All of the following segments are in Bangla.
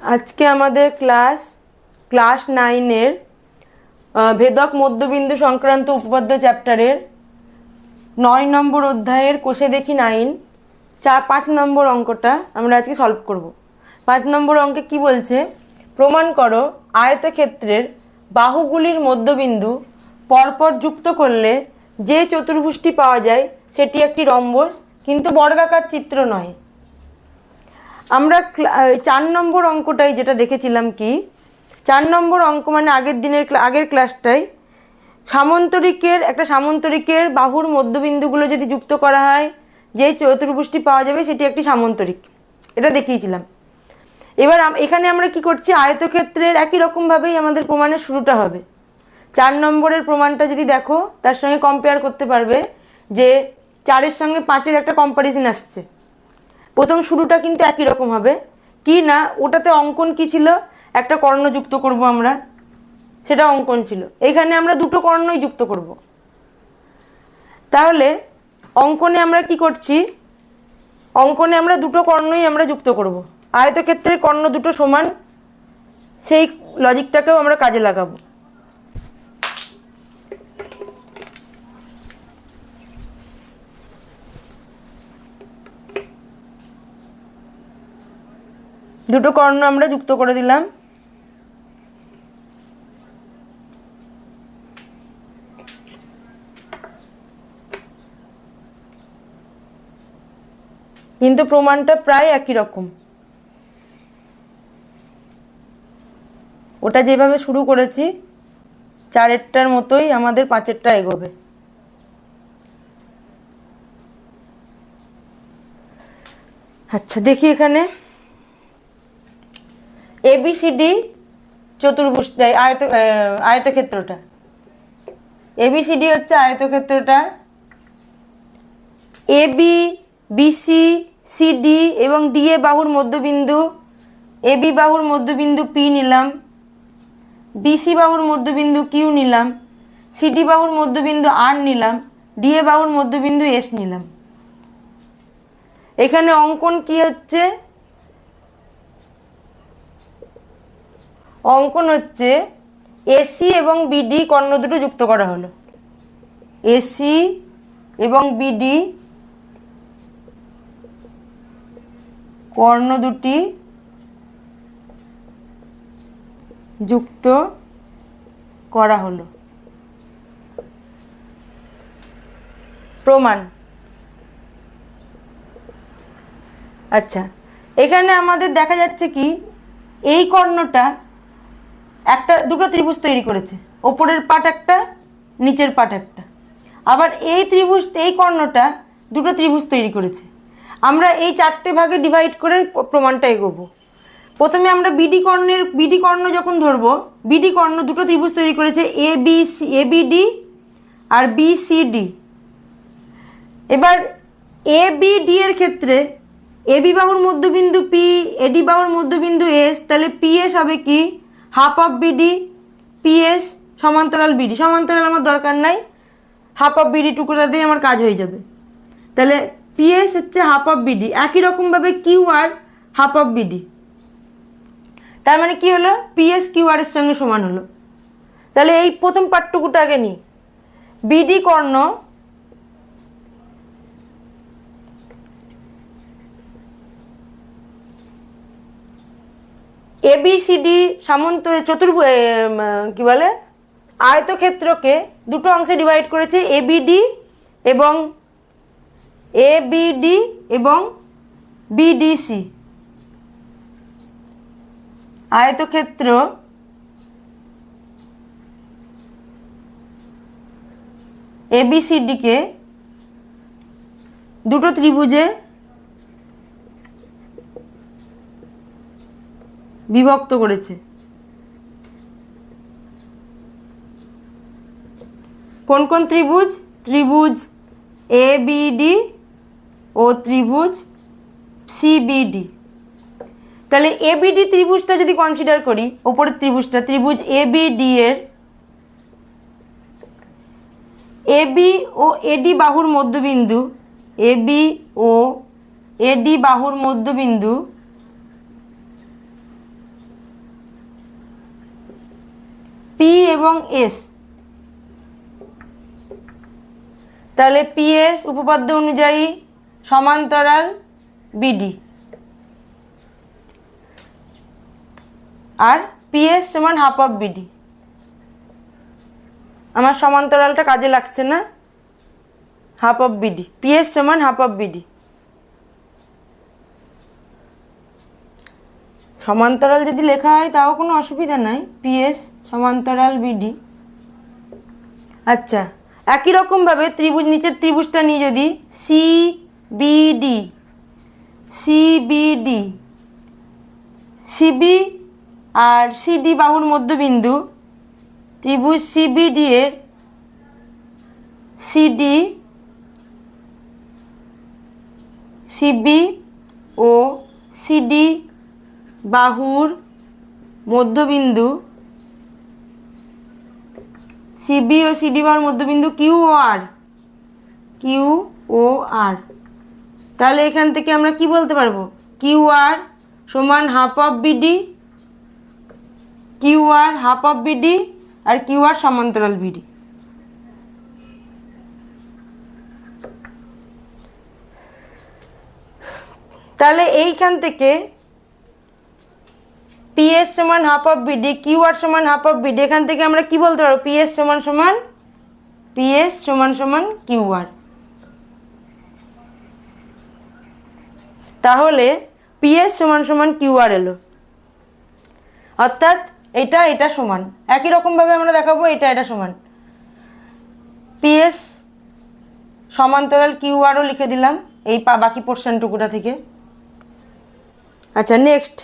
আজকে আমাদের ক্লাস 9-এর ভেদক মধ্যবিন্দু সংক্রান্ত উপপাদ্য চ্যাপ্টারের 9 নম্বর অধ্যায়ের কোষে দেখি 5 নম্বর অঙ্কটা আমরা আজকে সলভ করব। 5 নম্বর অঙ্কে কি বলছে, প্রমাণ করো আয়তক্ষেত্রের বাহুগুলির মধ্যবিন্দু পরপর যুক্ত করলে যে চতুর্ভুজটি পাওয়া যায় সেটি একটি রম্বস কিন্তু বর্গাকার চিত্র নয়। আমরা 4 নম্বর অঙ্কটাই যেটা দেখেছিলাম, কি 4 নম্বর অঙ্ক মানে আগের ক্লাসটাই একটা সামান্তরিকের বাহুর মধ্যবিন্দুগুলো যদি যুক্ত করা হয় যে চতুর্ভুজটি পাওয়া যাবে সেটি একটি সামান্তরিক, এটা দেখিয়েছিলাম। এবার এখানে আমরা কি করছি, আয়তক্ষেত্রের একই রকমভাবেই আমাদের প্রমাণের শুরুটা হবে। 4 নম্বরের প্রমাণটা যদি দেখো তার সঙ্গে কম্পেয়ার করতে পারবে যে 4-এর সঙ্গে 5-এর একটা কম্পারিজন আসছে। প্রথম শুরুটা কিন্তু একই রকম হবে, কি না ওটাতে অঙ্কন কি ছিল, একটা কর্ণ যুক্ত করব আমরা, সেটা অঙ্কন ছিল। এখানে আমরা দুটো কর্ণই যুক্ত করব। তাহলে অঙ্কনে আমরা কি করছি, অঙ্কনে আমরা দুটো কর্ণই আমরা যুক্ত করব। আয়তক্ষেত্রের কর্ণ দুটো সমান, সেই লজিকটাকেও আমরা কাজে লাগাবো। দুটো কর্ণ আমরা যুক্ত করে দিলাম। কিন্তু প্রমাণটা প্রায় একই রকম, ওটা যেভাবে শুরু করেছি 4-এরটার মতোই আমাদের 5-এরটা এগোবে। আচ্ছা দেখি এখানে এবিসিডি চতুর্ভুজটা আয়তক্ষেত্রটা, এবিসিডি হচ্ছে আয়তক্ষেত্রটা। এবি, বিসি, সিডি এবং ডিএ বাহুর মধ্যবিন্দু, এবি বাহুর মধ্যবিন্দু পি নিলাম, বিসি বাহুর মধ্যবিন্দু কিউ নিলাম, সিডি বাহুর মধ্যবিন্দু আর নিলাম, ডিএ বাহুর মধ্যবিন্দু এস নিলাম। এখানে অঙ্কন কি হচ্ছে, অঙ্কন হচ্ছে এসি এবং বিডি কর্ণ দুটো যুক্ত করা হলো। এসি এবং বিডি কর্ণ দুটি যুক্ত করা হলো। প্রমাণ। আচ্ছা এখানে আমাদের দেখা যাচ্ছে কি, এই কর্ণটা দুটো ত্রিভুজ তৈরি করেছে, ওপরের পাট একটা, নিচের পাট একটা। আবার এই কর্ণটা দুটো ত্রিভুজ তৈরি করেছে। আমরা এই 4টে ভাগে ডিভাইড করে প্রমাণটা এগোবো। প্রথমে আমরা বিডি কর্ণ যখন ধরবো, বিডি কর্ণ দুটো ত্রিভুজ তৈরি করেছে, এবিডি আর বিসিডি। এবার এবিডি এর ক্ষেত্রে এবি বাহুর মধ্যবিন্দু পি, এডি বাহুর মধ্যবিন্দু এস, তাহলে পিএস হবে কি, হাফ অফ বিডি, পিএস সমান্তরাল বিডি। সমান্তরাল আমার দরকার নাই, হাফ অফ বিডি টুকরোটা দিয়ে আমার কাজ হয়ে যাবে। তাহলে পিএস হচ্ছে হাফ অফ বিডি। একই রকমভাবে Q R half of BD, তার মানে কি হলো, পিএস কিউ আর এর সঙ্গে সমান হলো। তাহলে এই প্রথম পার্টটুকুটা আগে নিই, বিডি কর্ণ এবিসিডি কি বলে, আয়তক্ষেত্রকে দুটো অংশে ডিভাইড করেছে, এবিডি এবং বিডিসি। আয়তক্ষেত্র এবিসিডিকে দুটো ত্রিভুজে বিভক্ত করেছে। কোন কোন ত্রিভুজ, ত্রিভুজ এবিডি ও ত্রিভুজ সিবিডি। তাহলে এবিডি ত্রিভুজটা যদি কনসিডার করি, ওপরের ত্রিভুজটা, ত্রিভুজ এবিডি এর এবি ও এডি বাহুর মধ্যবিন্দু, এবি ও এডি বাহুর মধ্যবিন্দু এবং এস, তাহলে পিএস উপপাদ্য অনুযায়ী সমান্তরাল বিডি, আর পিএস সমান হাফ অফ বিডি। আমার সমান্তরালটা কাজে লাগছে না, হাফ অফ বিডি, পিএস সমান হাফ অফ বিডি। সমান্তরাল যদি লেখা হয় তাও কোনো অসুবিধা নাই, পিএস সমান্তরাল বিডি। আচ্ছা, একই রকমভাবে ত্রিভুজ, নিচের ত্রিভুজটা নিয়ে যদি সিবিডি, সিবিডি, সিবি আর সিডি বাহুর মধ্যবিন্দু, ত্রিভুজ সিবিডি এর সিডি, সিবি ও সিডি বাহুর মধ্যবিন্দু, সিবি ও সিডি বাহুর মধ্যবিন্দু কিউ ও আর, কিউ ও আর। তাহলে এখান থেকে আমরা কি বলতে পারবো? কিউ আর সমান half of BD, Q R half of BD, আর কিউ আর সমান্তরাল বিডি। তাহলে এইখান থেকে পিএস সমান half of BD, Q R সমান হাফ অফ বিডি, এখান থেকে আমরা কি বলতে পারবো? পিএস সমান সমান, পিএস সমান সমান কিউ আর। তাহলে পিএস সমান সমান কিউ আর এলো, অর্থাৎ এটা এটা সমান। একই রকমভাবে আমরা দেখাবো এটা এটা সমান, পিএস সমান্তরাল কিউ আরও লিখে দিলাম এই বাকি পোর্শনটুকুটা থেকে। আচ্ছা, নেক্সট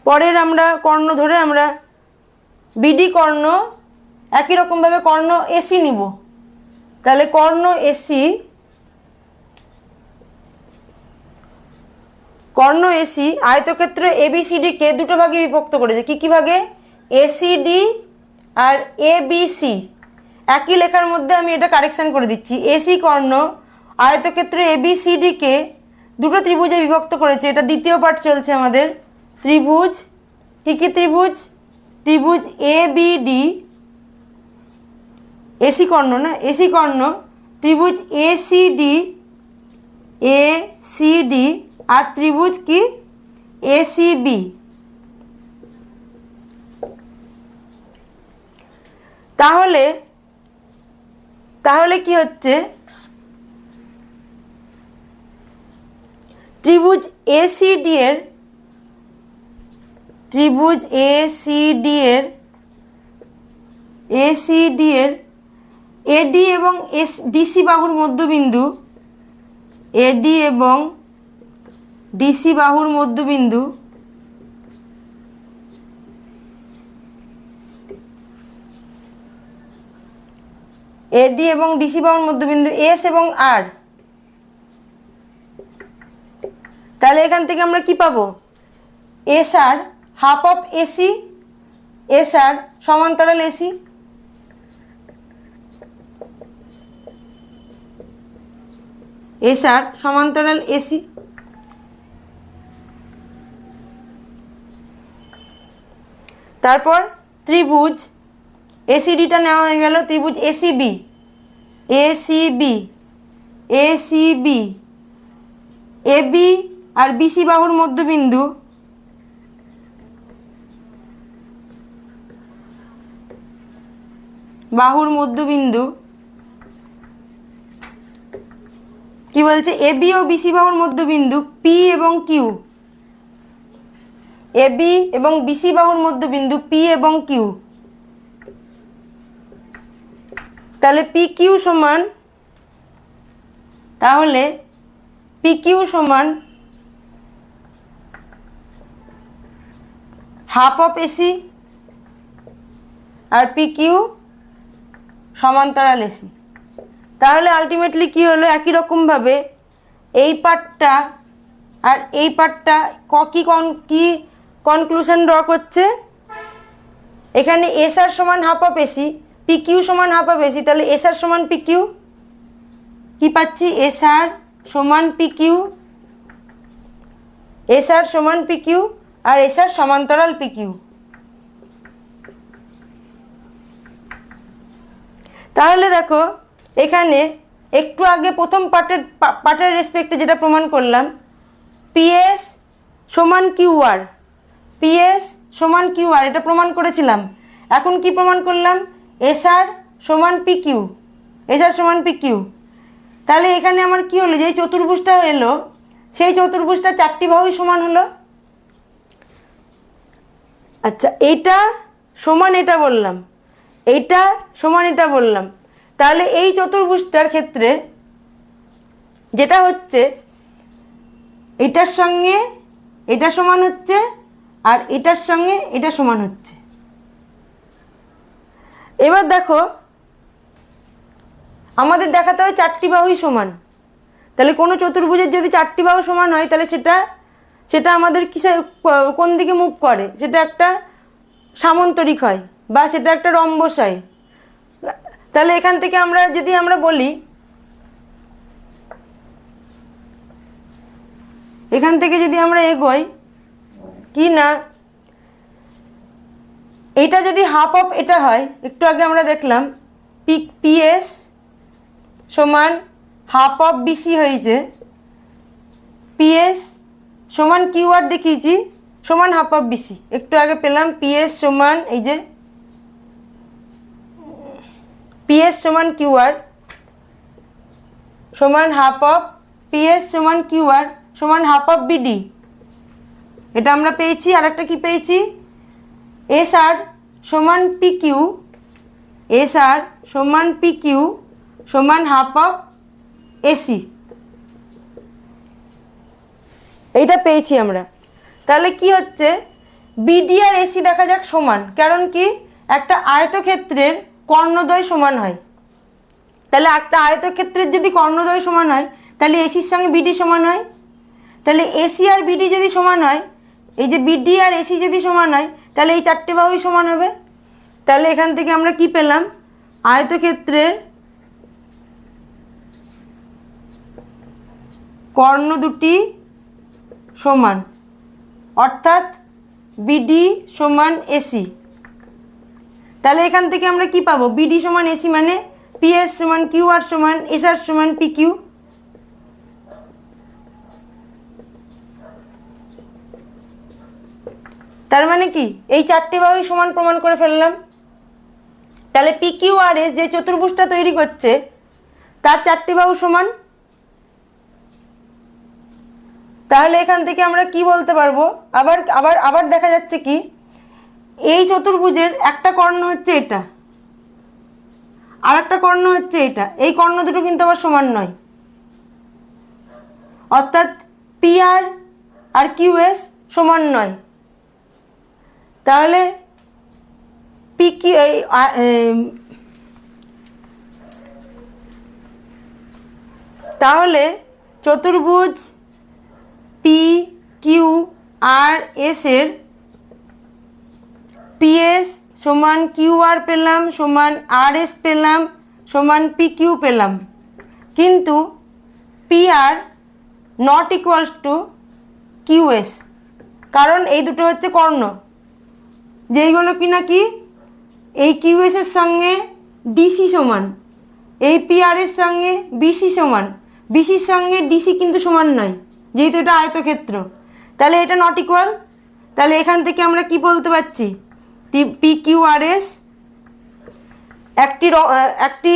পরের আমরা কর্ণ ধরে আমরা বিডি কর্ণ একই রকমভাবে কর্ণ এসি নিব। তাহলে কর্ণ এসি, কর্ণ এসি আয়তক্ষেত্র এবিসিডিকে দুটো ভাগে বিভক্ত করেছে। কি কি ভাগে? এসিডি আর এবিসি। একই লেখার মধ্যে আমি এটা কারেকশন করে দিচ্ছি। এসি কর্ণ আয়তক্ষেত্র এবিসিডিকে দুটো ত্রিভুজে বিভক্ত করেছে। এটা দ্বিতীয় পার্ট চলছে আমাদের। ত্রিভুজ, কি কি ত্রিভুজ? ত্রিভুজ এবিডি, এসি কর্ণ না, এসি কর্ণ, ত্রিভুজ এসিডি, এসিডি, আর ত্রিভুজ কি? এসিবি। তাহলে তাহলে কি হচ্ছে? ত্রিভুজ এসিডি এর, ত্রিভুজ এসিডি এর, এসিডি এর এডি এবং ডিসি বাহুর মধ্যবিন্দু, এডি এবং ডিসি বাহুর মধ্যবিন্দু এডি এবং ডিসি বাহুর মধ্যবিন্দু এস এবং আর। তাহলে এখান থেকে আমরা কি পাবো? S R half of AC, S R সমান্তরাল এসি, এস আর সমান্তরাল এসি। তারপর ত্রিভুজ এসিডিটা নেওয়া হয়ে গেল। ত্রিভুজ এসিবি, এসিবি, এসিবি, এবি আর বিসি বাহুর মধ্যবিন্দু, বাহুর মধ্যবিন্দু কি বলছে? এবি ও বিসি বাহুর মধ্যবিন্দু পি এবং কিউ, এবি এবং বিসি বাহুর মধ্যবিন্দু পি এবং কিউ। তাহলে পি কিউ সমান, তাহলে পি কিউ সমান হাফ অফ এসি, আর পি কিউ সমান্তরাল এসি। তাহলে আলটিমেটলি কি হলো? একই রকমভাবে এই পার্টটা আর এই পার্টটা কি কনক্লুশন ড্র করছে? এখানে এস আর সমান half of AC, P Q সমান হাফ অফ এসি। তাহলে এস আর সমান পি কিউ, কি পাচ্ছি? এস আর সমান পি কিউ, এস আর সমান পি কিউ, আর এস আর সমান্তরাল পি কিউ। তাহলে দেখো এখানে একটু আগে প্রথম পার্টের রেসপেক্টে যেটা প্রমাণ করলাম, পিএস সমান কিউআর, পিএস সমান কিউআর এটা প্রমাণ করেছিলাম। এখন কি প্রমাণ করলাম, এসআর সমান পিকিউ, এসআর সমান পিকিউ। তাহলে এখানে আমার কি হলো, যেই চতুর্ভুজটা এলো সেই চতুর্ভুজটা চারটি বাহুই সমান হলো। আচ্ছা, এইটা সমান এটা বললাম, এইটা সমান এটা বললাম। তাহলে এই চতুর্ভুজটার ক্ষেত্রে যেটা হচ্ছে, এটার সঙ্গে এটা সমান হচ্ছে আর এটার সঙ্গে এটা সমান হচ্ছে। এবার দেখো আমাদের দেখাতে হয় চারটি বাহুই সমান। তাহলে কোনো চতুর্ভুজের যদি চারটি বাহু সমান হয় তাহলে সেটা আমাদের কোন দিকে মুখ করে, সেটা একটা সামান্তরিক হয় বা সেটা একটা রম্বস হয়। তাহলে এখান থেকে আমরা বলি, এখান থেকে যদি আমরা এগোই কি না, এটা যদি হাফ অফ এটা হয়, একটু আগে আমরা দেখলাম পিএস সমান হাফ অফ বিসি হয়েছে, পিএস সমান কিউআর দেখিয়েছি সমান হাফ অফ বিসি। একটু আগে পেলাম পিএস সমান, এই যে পিএস সমান কিউআর সমান হাফ অফ, পিএস সমান কিউআর সমান হাফ অফ বিডি, এটা আমরা পেয়েছি। আর একটা কি পেয়েছি, এসআর সমান পিকিউ, এসআর সমান পিকিউ সমান হাফ অফ এসি, এইটা পেয়েছি আমরা। তাহলে কি হচ্ছে, বিডি আর এসি দেখা যাক সমান, কারণ কি একটা আয়তক্ষেত্রের কর্ণদ্বয় সমান হয়। তাহলে একটা আয়তক্ষেত্রের যদি কর্ণদ্বয় সমান হয় তাহলে এসির সঙ্গে বিডি সমান হয়। তাহলে এসি আর বিডি যদি সমান হয়, এই যে বিডি আর এসি যদি সমান হয় তাহলে এই চারটে বাহুই সমান হবে। তাহলে এখান থেকে আমরা কি পেলাম, আয়তক্ষেত্রের কর্ণ দুটি সমান, অর্থাৎ বিডি সমান এসি। তাহলে এখান থেকে আমরা কি পাবো, বিডি সমান এসি মানে পিএস সমান কিউআর সমান এসআর সমান পিকিউ। তার মানে কি এই চারটি বাহুই সমান প্রমাণ করে ফেললাম। তাহলে পিকিউ আর এস যে চতুর্ভুজটা তৈরি করছে তার চারটি বাহু সমান। তাহলে এখান থেকে আমরা কি বলতে পারবো, আবার আবার আবার দেখা যাচ্ছে কি, এই চতুর্ভুজের একটা কর্ণ হচ্ছে এটা আর একটা কর্ণ হচ্ছে এটা, এই কর্ণ দুটো কিন্তু আবার সমান নয়, অর্থাৎ পি আর কিউএস সমান নয়। তাহলে তাহলে চতুর্ভুজ পি কিউ আর এস এর পিএস সমান কিউআর পেলাম সমান আর এস পেলাম সমান পি কিউ পেলাম, কিন্তু P are not equals to QS, কারণ এই দুটো হচ্ছে কর্ণ, যেইগুলো কি নাকি এই কিউএস এর সঙ্গে ডিসি সমান, এই পি আর এর সঙ্গে বিসি সমান, বিসির সঙ্গে ডিসি কিন্তু সমান নয় যেহেতু এটা আয়তক্ষেত্র, তাহলে এটা নট ইকুয়াল। তাহলে এখান থেকে আমরা কি বলতে পারছি, পি কিউ আর এস একটি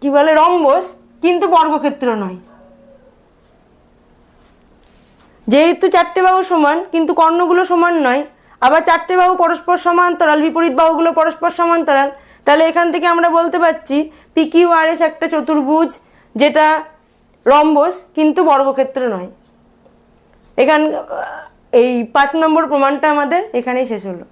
কি বলে রম্বস, কিন্তু বর্গক্ষেত্র নয়। যেহেতু চারটে বাহু সমান কিন্তু কর্ণগুলো সমান নয়, আবার চারটে বাহু পরস্পর সমান্তরাল, বিপরীত বাহুগুলো পরস্পর সমান্তরাল, তাহলে এখান থেকে আমরা বলতে পারছি পি কিউ আর এস একটা চতুর্ভুজ যেটা রম্বস কিন্তু বর্গক্ষেত্র নয়। এই 5 নম্বর প্রমাণটা আমাদের এখানেই শেষ হলো।